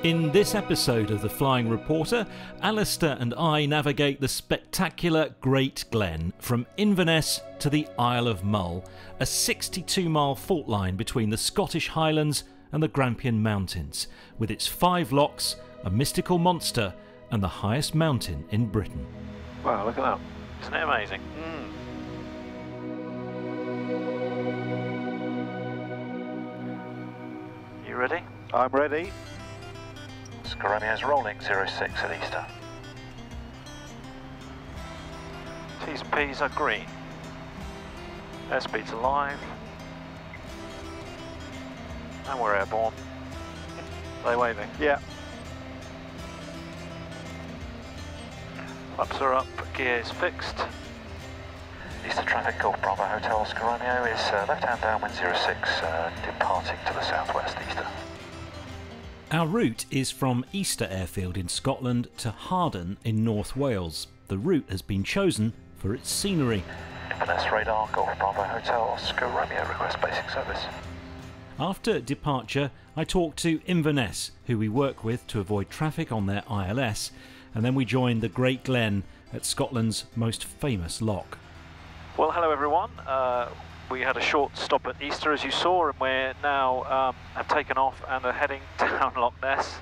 In this episode of The Flying Reporter, Alistair and I navigate the spectacular Great Glen from Inverness to the Isle of Mull, a 62-mile fault line between the Scottish Highlands and the Grampian Mountains, with its 5 lochs, a mystical monster, and the highest mountain in Britain. Wow, look at that. Isn't it amazing? You ready? I'm ready. Romeo's rolling 06 at Easter. T's and P's are green. Airspeed's alive. And we're airborne. Are they waving? Yeah. Flaps are up, gear is fixed. Easter traffic, Golf Bravo Hotel Oscar Romeo is left-hand downwind 06, departing to the southwest Easter. Our route is from Easter Airfield in Scotland to Harden in North Wales. The route has been chosen for its scenery. Inverness radar, Golf Bravo Hotel Oscar Romeo, request basic service. After departure, I talked to Inverness, who we work with to avoid traffic on their ILS, and then we joined the Great Glen at Scotland's most famous loch. Well, hello everyone. We had a short stop at Easter, as you saw, and we're now have taken off and are heading down Loch Ness,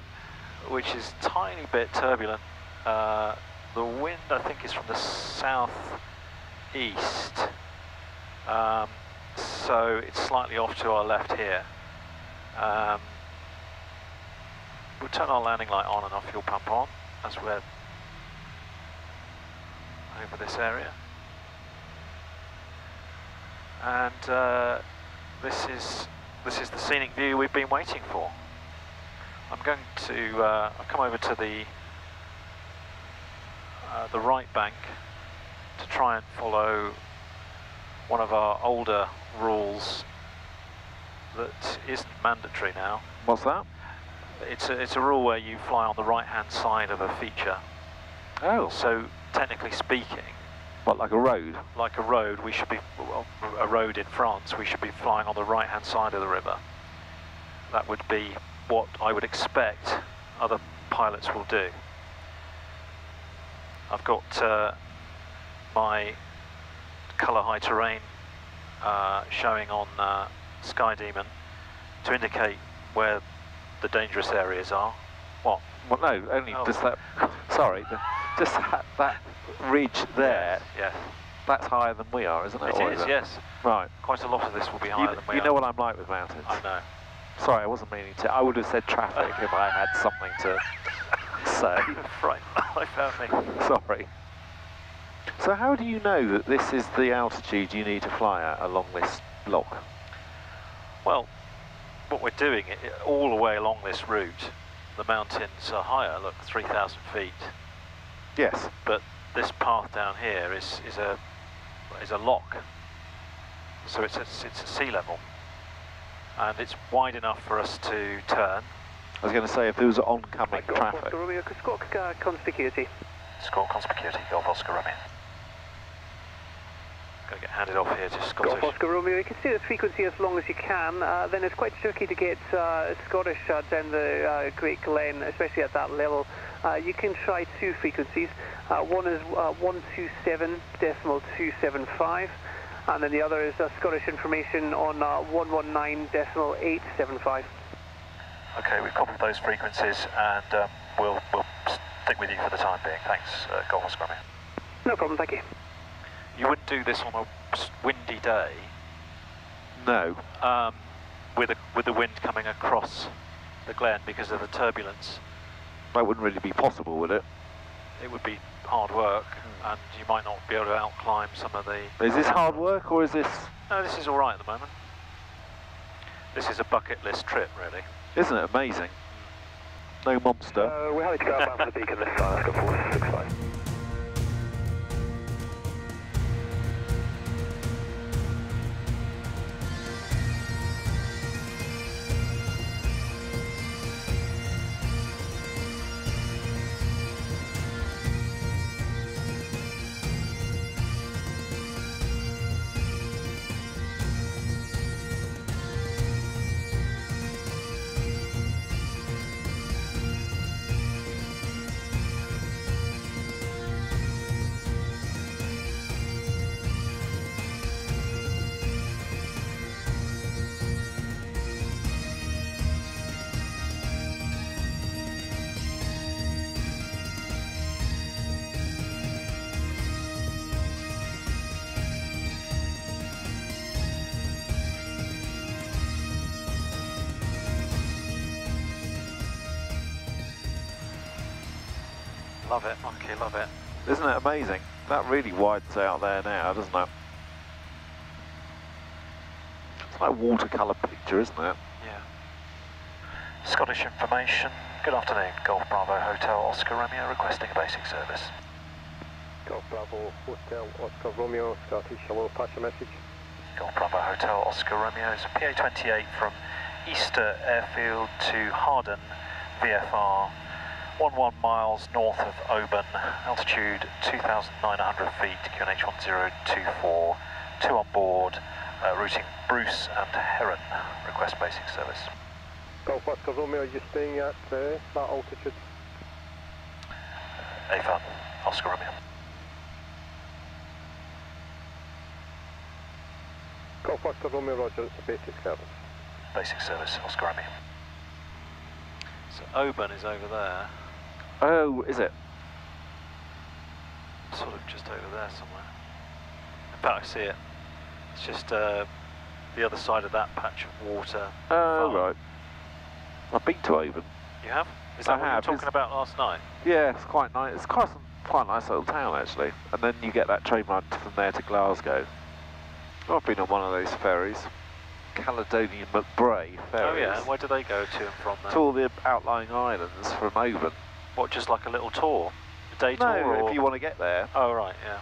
which is a tiny bit turbulent. The wind, I think, is from the south east, so it's slightly off to our left here. We'll turn our landing light on and our fuel pump on as we're over this area. And this is the scenic view we've been waiting for. I'm going to I've come over to the right bank to try and follow one of our older rules that isn't mandatory now. What's that? It's a rule where you fly on the right-hand side of a feature. Oh. So technically speaking, What, like a road? like a road, we should be, well, a road in France, we should be flying on the right-hand side of the river. That would be what I would expect other pilots will do. I've got my colour high terrain showing on SkyDemon to indicate where the dangerous areas are. What? Well, no, only just that. Sorry, just that ridge there. Yes. That's higher than we are, isn't it? It is, yes. Right. Quite a lot of this will be higher than we are. You know what I'm like with mountains. I know. Sorry, I wasn't meaning to. I would have said traffic if I had something to say. Right, I found me. Sorry. So how do you know that this is the altitude you need to fly at along this loch? Well, what we're doing, all the way along this route, the mountains are higher, look, 3,000 feet. Yes. But this path down here is a loch, so it's at sea level, and it's wide enough for us to turn. I was going to say, if there was oncoming traffic. Oscar Romeo, Scott conspicuity. Scott conspicuity, Golf Oscar Romeo. Going to get handed off here to Scottish. Golf Oscar Romeo, you can stay at frequency as long as you can, then it's quite tricky to get Scottish down the Great Glen, especially at that level. You can try 2 frequencies. One is 127.275, and then the other is Scottish information on 119.875. Okay, we've copied those frequencies, and we'll stick with you for the time being. Thanks, Golf Oscar Romeo. No problem, thank you. You wouldn't do this on a windy day. No. With the wind coming across the glen because of the turbulence. That wouldn't really be possible, would it? It would be hard work, and you might not be able to outclimb some of the... Is this hard work, or is this... No, this is all right at the moment. This is a bucket list trip, really. Isn't it amazing? No monster. We're happy to go up for the beacon this time, let's go 465. Love it, monkey, love it. Isn't it amazing? That really widens out there now, doesn't it? It's like a watercolour picture, isn't it? Yeah. Scottish information. Good afternoon, Golf Bravo Hotel Oscar Romeo requesting a basic service. Golf Bravo Hotel Oscar Romeo, Scottish, hello, pass your message. Golf Bravo Hotel Oscar Romeo is a PA28 from Easter Airfield to Harden, VFR, 11 miles north of Oban, altitude 2,900 feet, QNH 1024, 2 on board, routing Bruce and Heron, request basic service. Golf Oscar Romeo, are you staying at that altitude? AFAN, Oscar Romeo. Golf Oscar Romeo, roger, it's a basic service. Basic service, Oscar Romeo. So Oban is over there. Oh, is it? Sort of just over there somewhere. In fact, I see it. It's just the other side of that patch of water. Oh, right. I've been to Oban. You have? Is that what you were talking about last night? Yeah, it's quite nice. It's quite a nice little town, actually. And then you get that train ride from there to Glasgow. I've been on one of those ferries. Caledonian McBray ferries. Oh yeah, and where do they go to and from there? To all the outlying islands from Oban. What, just like a little tour? A day tour? No, if you want to get there. Oh right, yeah.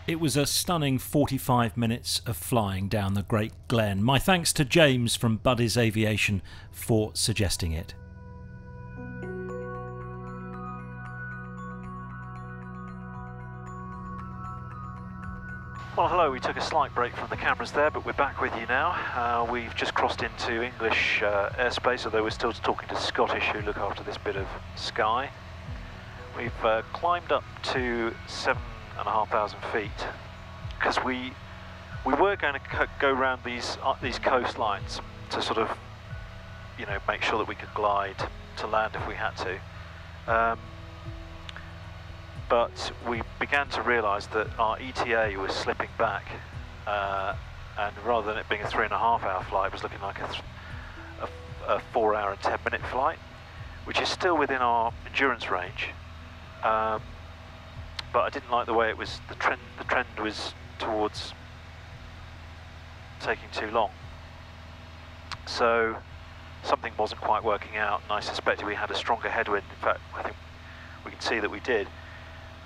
It was a stunning 45 minutes of flying down the Great Glen. My thanks to James from Buddy's Aviation for suggesting it. Well, hello, we took a slight break from the cameras there, but we're back with you now. We've just crossed into English airspace, although we're still talking to Scottish, who look after this bit of sky. We've climbed up to 7,500 feet, because we were going to go around these coastlines to sort of, you know, make sure that we could glide to land if we had to. But we began to realise that our ETA was slipping back, and rather than it being a 3.5-hour flight, it was looking like a 4-hour and 10-minute flight, which is still within our endurance range. But I didn't like the way it was. The trend was towards taking too long. So something wasn't quite working out, and I suspected we had a stronger headwind. In fact, I think we can see that we did.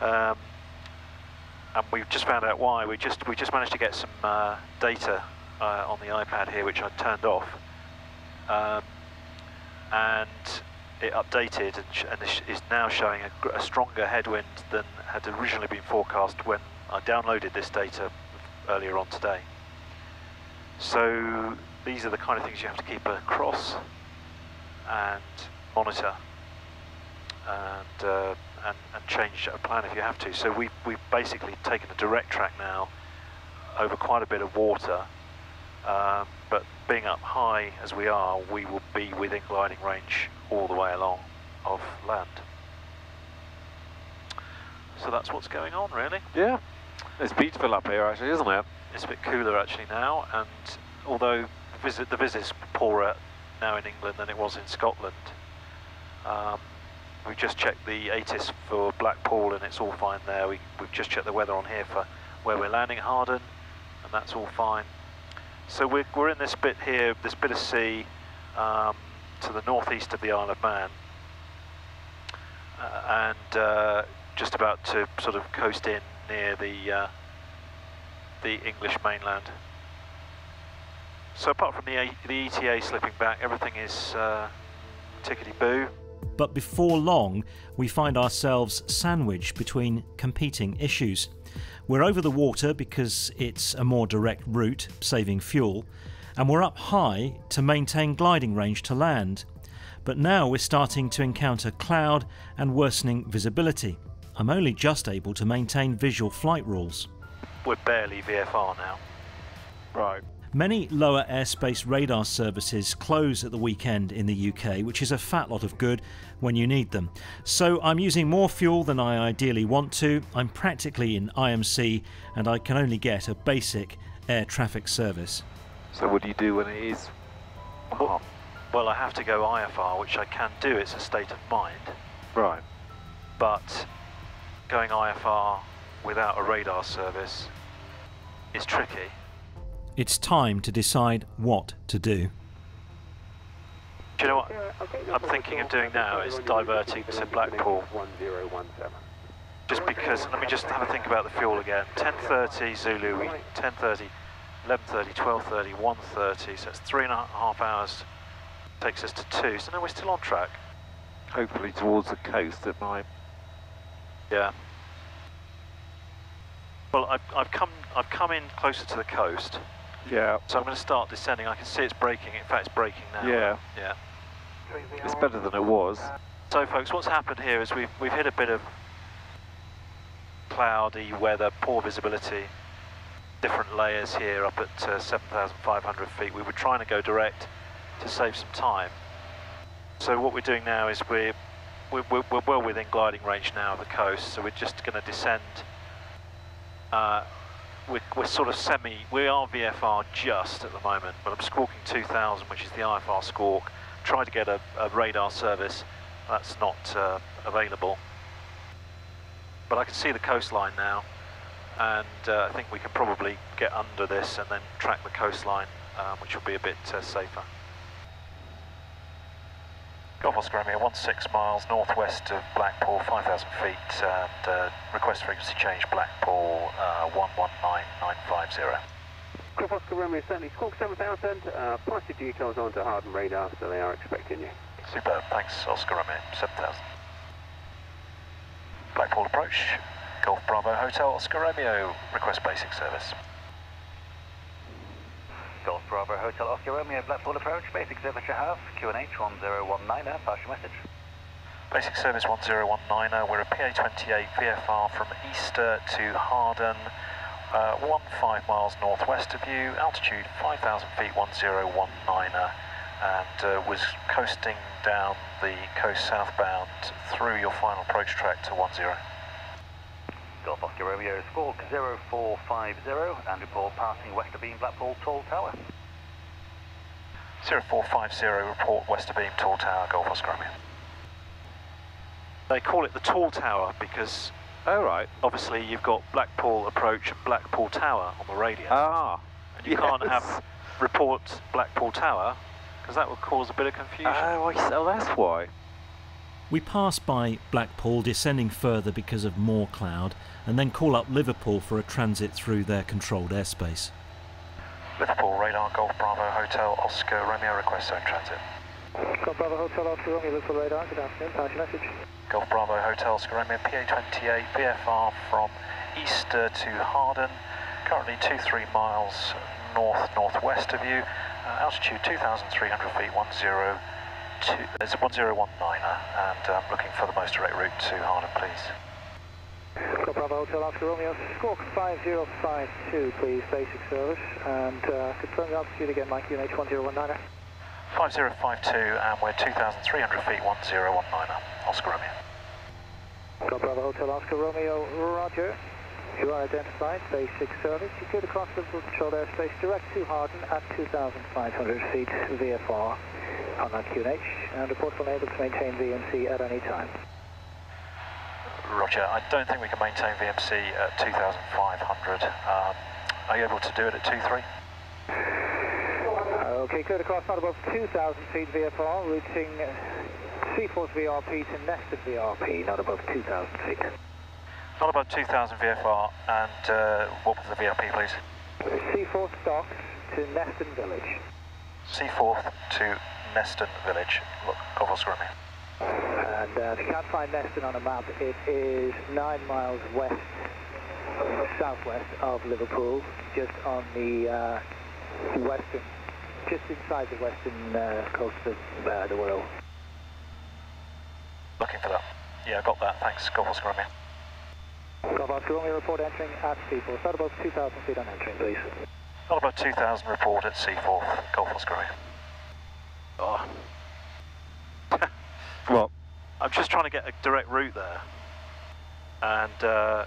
And we've just found out why. We just managed to get some data on the iPad here, which I turned off, and it updated and is now showing a stronger headwind than had originally been forecast when I downloaded this data earlier on today. So these are the kind of things you have to keep across and monitor and change a plan if you have to. So we've basically taken a direct track now over quite a bit of water, but being up high as we are, we will be within gliding range all the way along of land. So that's what's going on, really. Yeah, it's beautiful up here actually, isn't it? It's a bit cooler actually now, and although the visit's poorer now in England than it was in Scotland, we've just checked the ATIS for Blackpool and it's all fine there. We've just checked the weather on here for where we're landing at Harden, and that's all fine. So we're in this bit here, this bit of sea to the northeast of the Isle of Man, and just about to sort of coast in near the English mainland. So apart from the ETA slipping back, everything is tickety-boo. But before long, we find ourselves sandwiched between competing issues. We're over the water because it's a more direct route, saving fuel, and we're up high to maintain gliding range to land. But now we're starting to encounter cloud and worsening visibility. I'm only just able to maintain visual flight rules. We're barely VFR now. Right. Many lower airspace radar services close at the weekend in the UK, which is a fat lot of good when you need them. So I'm using more fuel than I ideally want to. I'm practically in IMC and I can only get a basic air traffic service. So what do you do when it is Well, I have to go IFR, which I can do. It's a state of mind. Right. but going IFR without a radar service is tricky. It's time to decide what to do. Do you know what I'm thinking of doing now is diverting to Blackpool. Just because, let me just have a think about the fuel again. 10:30 Zulu, 10:30, 11:30, 12:30, 1:30, so it's 3.5 hours. Takes us to 2, so no, we're still on track. Hopefully towards the coast it might. Yeah. Well, I've come in closer to the coast. Yeah. So I'm going to start descending. I can see it's braking. In fact, it's braking now. Yeah. Yeah. It's better than it was. So, folks, what's happened here is we've hit a bit of cloudy weather, poor visibility, different layers here up at 7,500 feet. We were trying to go direct to save some time. So what we're doing now is we're well within gliding range now of the coast, so we're just going to descend. We're sort of we are VFR just at the moment, but I'm squawking 2000, which is the IFR squawk. Try to get a radar service, that's not available. But I can see the coastline now, and I think we can probably get under this and then track the coastline, which will be a bit safer. Golf Oscar Romeo, 16 miles northwest of Blackpool, 5,000 feet, and request frequency change Blackpool 119950. Golf Oscar Romeo, certainly squawk 7,000, pass your details on to Harden radar, so they are expecting you. Superb, thanks Oscar Romeo, 7,000. Blackpool approach, Golf Bravo Hotel, Oscar Romeo, request basic service. Golf Bravo Hotel Oscar Romeo, Blackpool approach, basic service you have, QNH 1019, pass your message. Basic service 1019, we're a PA28 VFR from Easter to Harden, 15 miles northwest of you, altitude 5,000 feet, 1019, and was coasting down the coast southbound through your final approach track to 10. Golf Oscar Romeo, squawk 0450 and report passing Westerbeam Blackpool Tall Tower. 0450, report Westerbeam Tall Tower, Golf Oscar Romeo. They call it the Tall Tower because, Oh, right. obviously you've got Blackpool approach and Blackpool Tower on the radio. Ah. And you can't have report Blackpool Tower because that would cause a bit of confusion. Oh, that's why. We pass by Blackpool, descending further because of more cloud, and then call up Liverpool for a transit through their controlled airspace. Liverpool radar, Golf Bravo Hotel, Oscar Romeo, request zone transit. Golf Bravo Hotel Oscar Romeo, Liverpool radar, good afternoon, pass your message. Golf Bravo Hotel, Oscar Romeo, PA28, VFR from Easter to Harden, currently 2-3 miles north-northwest of you, altitude 2,300 feet, 1019, and I'm looking for the most direct route to Harden, please. Golf Bravo Hotel Oscar Romeo, squawk 5052, please, basic service, and confirm the altitude again, Mike, QNH 1019. 5052, and we're 2,300 feet, 1019, Oscar Romeo. Golf Bravo Hotel Oscar Romeo, roger. You are identified, basic service. You could across the controlled airspace direct to Harden at 2,500 feet VFR on that QNH, and report unable to maintain VMC at any time. Roger, I don't think we can maintain VMC at 2,500. Are you able to do it at 2.3? Okay, cleared across not above 2,000 feet VFR, routing Seaforth VRP to Nested VRP, not above 2,000 feet. Not above 2,000 VFR, and what was the VRP, please? Seaforth docks to Neston Village. Seaforth to Neston Village. Look, Golf Oscar Romeo. And if you can't find Neston on a map, it is 9 miles west, southwest of Liverpool, just on the western, just inside the western coast of the world. Looking for that. Yeah, I got that. Thanks, Golf Oscar Romeo. Golf Oscar Romeo, report entering at Seaforth. Not above 2,000 feet on entering, please. Not above 2,000 report at Seaforth, Golf Oscar Romeo. Oh. Well, I'm just trying to get a direct route there, and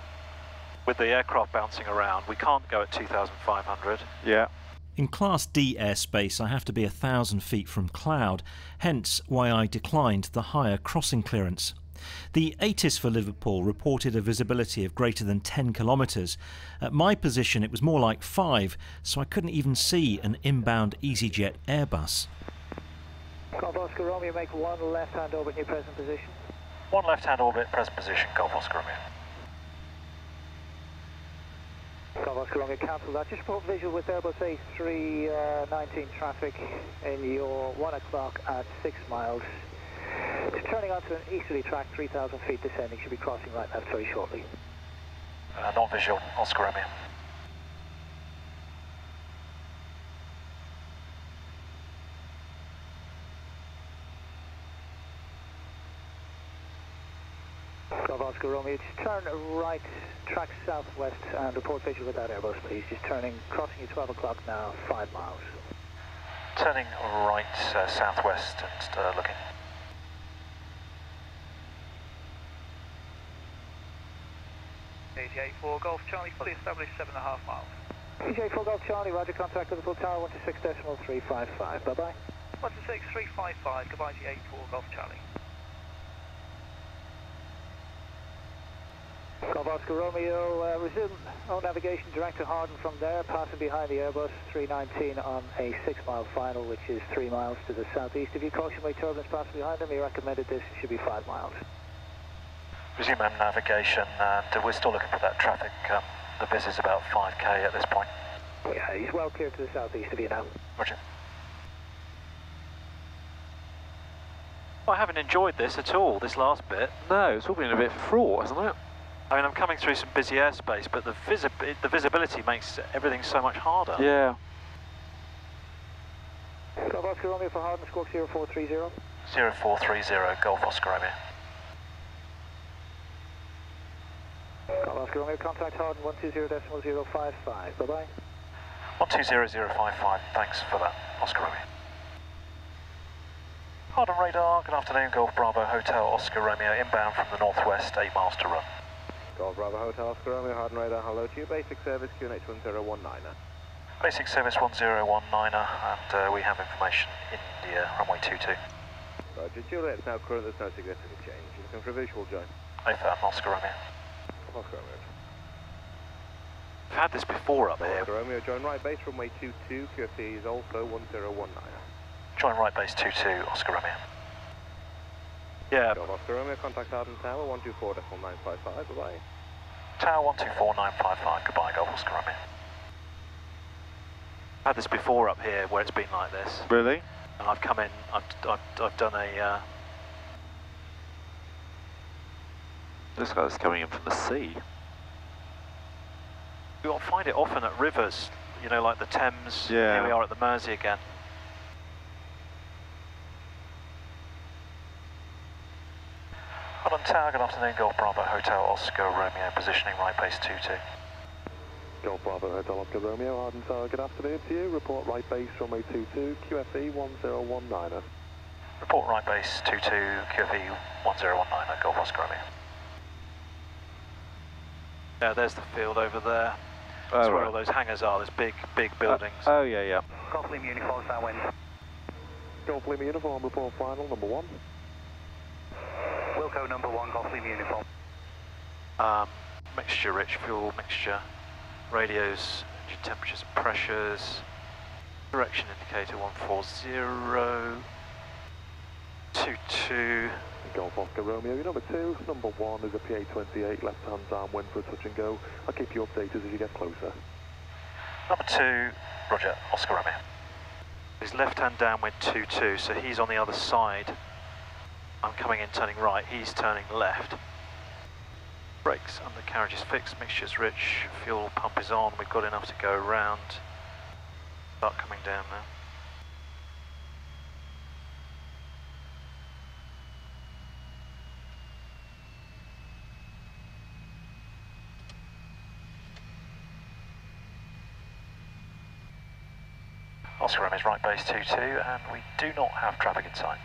with the aircraft bouncing around, we can't go at 2,500. yeah. In Class D airspace, I have to be 1,000 feet from cloud, hence why I declined the higher crossing clearance. The ATIS for Liverpool reported a visibility of greater than 10 kilometres. At my position it was more like 5, so I couldn't even see an inbound EasyJet Airbus. Golf Oscar Romeo, make one left-hand orbit in your present position. One left-hand orbit, present position, Golf Oscar Romeo. Golf Oscar Romeo, cancel that. Just report visual with Airbus A319 traffic in your 1 o'clock at 6 miles. It's turning onto an easterly track, 3,000 feet descending. Should be crossing right left very shortly. Not visual, Oscar Romeo. Golf Oscar Romeo, just turn right, track southwest and report visual with that Airbus, please. Just turning, crossing your 12 o'clock now, 5 miles. Turning right southwest and looking. EJ4 Golf Charlie, fully established 7.5 miles. EJ4 Golf Charlie, roger, contact Liverpool Tower 126.355, bye-bye. 126.355, goodbye GA4 Golf Charlie. Golf Oscar Romeo, resume all navigation direct to Harden from there, passing behind the Airbus 319 on a 6-mile final, which is 3 miles to the southeast. If you cautionary turbulence passing behind them, you recommended this should be 5 miles. Resume navigation, and we're still looking for that traffic. The viz is about 5k at this point. Yeah, he's well clear to the southeast of you now. Roger. I haven't enjoyed this at all, this last bit. No, it's all been a bit fraught, hasn't it? I mean, I'm coming through some busy airspace, but the visibility makes everything so much harder. Yeah. Golf Oscar Romeo for Harden, squawk 0430. 0430, Golf Oscar Romeo. Golf Oscar Romeo, contact Harden 120.055, bye-bye. 120055, thanks for that, Oscar Romeo. Harden radar, good afternoon, Golf Bravo Hotel, Oscar Romeo, inbound from the northwest, 8 miles to run. Golf Bravo Hotel, Oscar Romeo, Harden radar, hello to you, basic service QNH 1019er. Basic service 1019er, and we have information, India, runway 22. Roger, Juliet's now current, there's no significant change. You're looking for a visual join. Affirm, Oscar Romeo. Oscar Romeo. I've had this before up here. Oscar Romeo, join right base, runway 22, QFE is also 1019er. Join right base 22, Oscar Romeo. Yeah. Golf Oscar Romeo, contact Harden Tower 124.955, bye-bye. Tower 124955, goodbye, Golf Oscar Romeo. I've had this before up here where it's been like this. Really? And I've come in, I've done a... Looks like it's coming in from the sea. You'll find it often at rivers, you know, like the Thames. Yeah. Here we are at the Mersey again. Harden Tower, good afternoon, Golf Bravo Hotel, Oscar Romeo, positioning right base 22. Golf Bravo Hotel, Oscar Romeo, Harden Tower, good afternoon to you. Report right base, runway 22, QFE 1019er. Report right base 22, QFE 1019er, Golf Oscar Romeo. Yeah, there's the field over there. That's where all those hangars are, those big buildings. Oh, yeah, yeah. Golf Lima uniform, downwind. Golf Lima uniform, report final, number 1. Wilco number 1, Golf Lima uniform. Mixture, rich fuel, mixture, radios, engine temperatures and pressures, direction indicator 140, 22. Golf Oscar Romeo, your number 2, number 1 is a PA28, left-hand downwind for a touch and go. I'll keep you updated as you get closer. Number 2, Roger, Oscar Romeo. His left-hand downwind 22, so he's on the other side. I'm coming in turning right, he's turning left. Brakes, undercarriage is fixed, mixture's rich, fuel pump is on, we've got enough to go around. Start coming down now. Oscar Romeo's right base 22 and we do not have traffic in sight.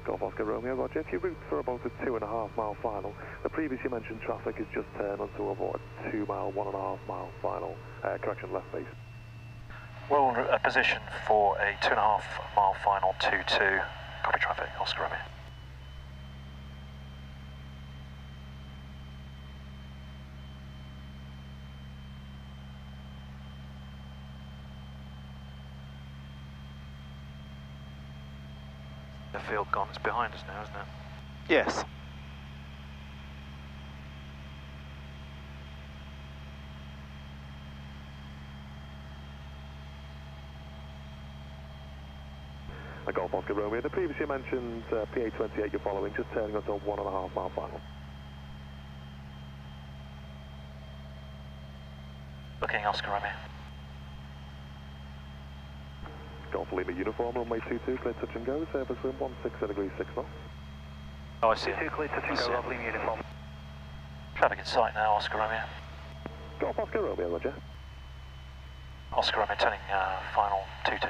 Golf Oscar Romeo, Roger. If you route for about a 2.5 mile final, the previously mentioned traffic is just turned onto about a 2 mile, 1.5 mile final, correction, left base. We'll position for a 2.5 mile final 22. Copy traffic, Oscar Romeo. The field gone, it's behind us now, isn't it? Yes. Golf Oscar Romeo, the previously mentioned PA28 you're following, just turning onto a 1.5 mile final. Looking Oscar Romeo. Golf Lima uniform, runway 22, clear touch and go, surface wind 16 degrees 6 knots. Oh, I see it. 2 clear touch and go, Golf Lima uniform. Traffic in sight now, Oscar Romeo. Golf Oscar Romeo, roger. Oscar Romeo turning final 22.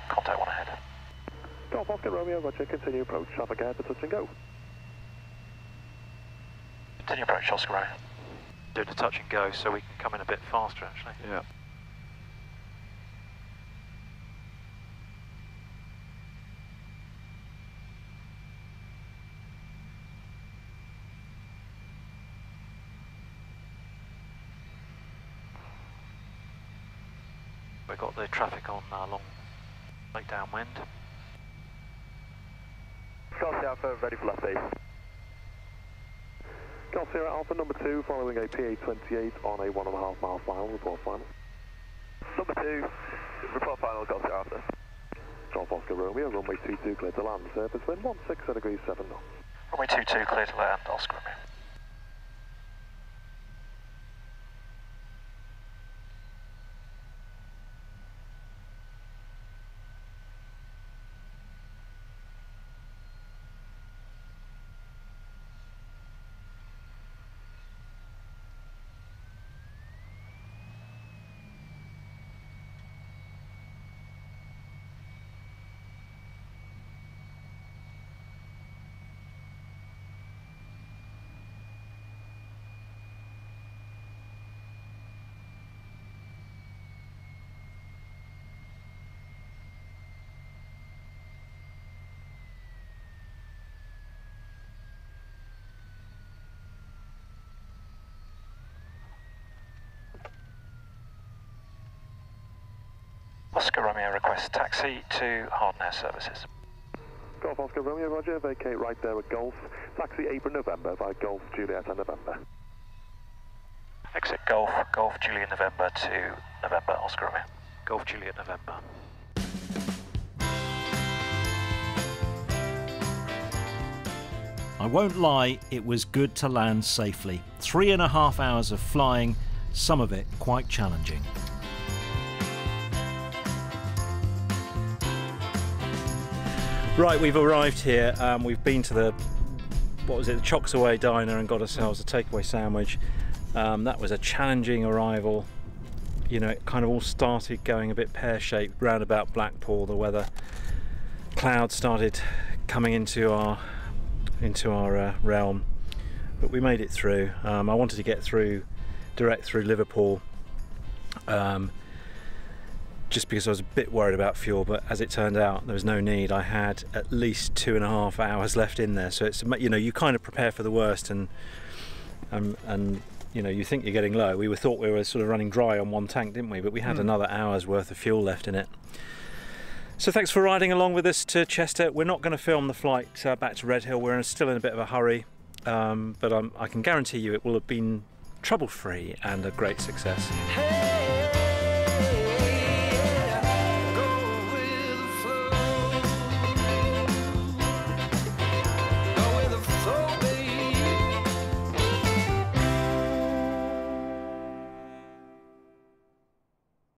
Contact 1 ahead. Golf Oscar Romeo, roger, continue approach, traffic ahead for touch and go. Continue approach, Oscar Romeo. Doing a touch and go so we can come in a bit faster actually. Yeah. We've got the traffic on long right downwind. Golf Alpha, ready for left base. Golf Sierra Alpha number 2, following a PA28 on a 1.5 mile final, report final. Number 2, report final, Golf Sierra Alpha. Golf Oscar Romeo, runway 22, clear to land, surface wind 16 degrees 7 knots. Runway 22 clear to land, Oscar Romeo. Oscar Romeo requests taxi to Hardness services. Golf Oscar Romeo, roger, vacate right there at Golf. Taxi Apron November by Golf Juliet and November. Exit Golf, Golf Juliet November to November, Oscar Romeo. Golf Juliet November. I won't lie, it was good to land safely. 3.5 hours of flying, some of it quite challenging. Right, we've arrived here. We've been to the, what was it, the Chocks Away Diner and got ourselves a takeaway sandwich. That was a challenging arrival. You know, it kind of all started going a bit pear-shaped round about Blackpool. The weather clouds started coming into our realm, but we made it through. I wanted to get through direct through Liverpool, just because I was a bit worried about fuel, but as it turned out there was no need. I had at least 2.5 hours left in there, so it's, you know, you kind of prepare for the worst, and you know, you think you're getting low. We thought we were sort of running dry on one tank, didn't we? But we had another hour's worth of fuel left in it. So thanks for riding along with us to Chester. We're not going to film the flight back to Redhill. We're still in a bit of a hurry, but I can guarantee you it will have been trouble-free and a great success. Hey.